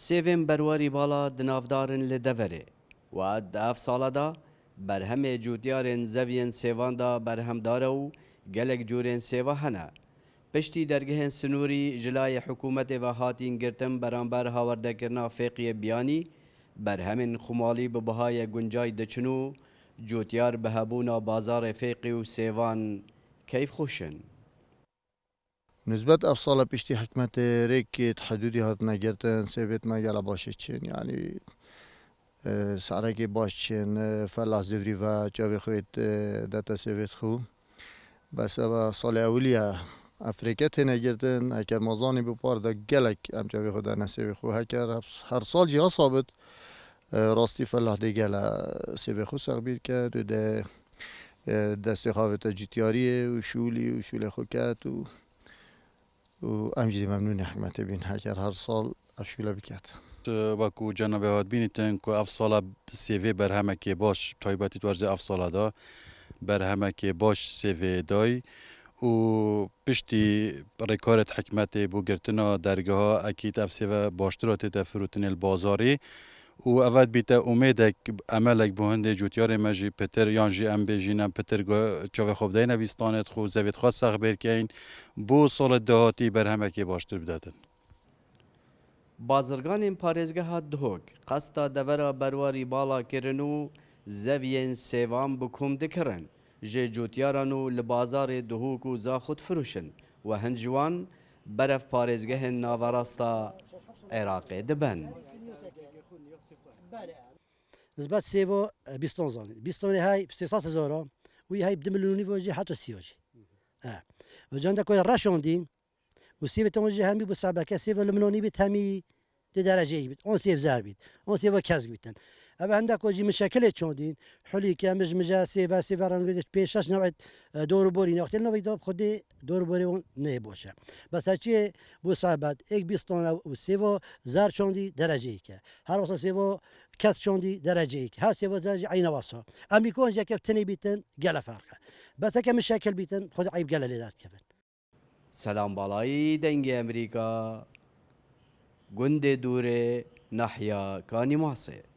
سیوین برواری بالا دنافدارن لدوره و داف سالا دا برهم جوتیارن زوین سیوان دا برهم داره و گلک جورین سیوا هنه. پشتی درگهن سنوری جلای حکومت و هاتین گرتن برانبر هاورده کرنا فیقی بیانی برهمین خمالی به بهای گنجای دچنو جوتیار بهبونا بازار فیقی و سیوان کیف خوشن. نسبت افصال پشتی حکمت ریک حدودی هات نگرتن سویت مگالا باشه چین یعنی سعرکی باش چین فلاح زوری و جاوی خویت داتا سویت خو بس و سال اولیه افریقا نگرتن هکر مازانی بپار دا گلک ام جاوی خود نسوی خو هکر هر سال جها ثابت راستی فلاح دی گلا سوی خو سقبیر کرد و ده دستی خواهد جیتیاریه و شولی خو کرد و امجدی ممنون حکمت بین هکر هر سال افشوله بکرد. وەکو جەنەبێ هات بینیتن کو ئەف ساڵە سێڤێ بەرهەمەکێ باش تایبەتی وەرزێ ئەف ساڵەدا بەرهەمەکێ باش سێڤێ دای و پشتی ڕێکارت حکمەتێ بۆ گرتنا دەرگەها ئەکیت ئەف سێڤە باشترە تێتە فروتنێل بازارێ و ئەڤەت بیتە ئومێدێک ئەمەلێک بۆ هەندێ جوتیارێ مەژی پتر یانژی ئەم بێژینە پتر چاوێ خۆبدەی نەویستانێت خو زەوێت خوا سەغ بێرکەین بۆ ساڵت داهاتی بەرهەمەکێ باشتر بداتن. بازرگانên parêzgeha Duhok qesta devera berwarî bala kirin û zeviyên sêvan bi kum dikirin ji cotyaran û li bazarê Duhok û Zaxud firûşin we hin ji wan beref parêzgehên naverasta Iraqê dibin. نسبت سیوا 20 زانی 20 های 300,000 و هی 2 میلیونی وجه حتی 30 وجه و جنده کوی رشوندین و سیب تموجه همی بو سبکه سیب لمنونی بیت همی ده درجه بیت اون سیب زر بیت اون سیب کز بیتن اما هندک وجه مشکل چوندین حلی که مش مجا سیب ران بیت پیشش نوعد دور بوری نوقتی نوعد خودی دور بوری اون نه باشه بس هرچی بو صاحبت یک 20 و سیب زر چوندی درجه که هر واسه سیب کس چوندی درجه که هر سیب درجه عین واسه امیکون جا که تنی بیتن گله فرقه بس که مشکل بیتن خود عیب گله لیدات کبن سلام بالایی دنگ امریکا گند دوره نحیا کانی ماسه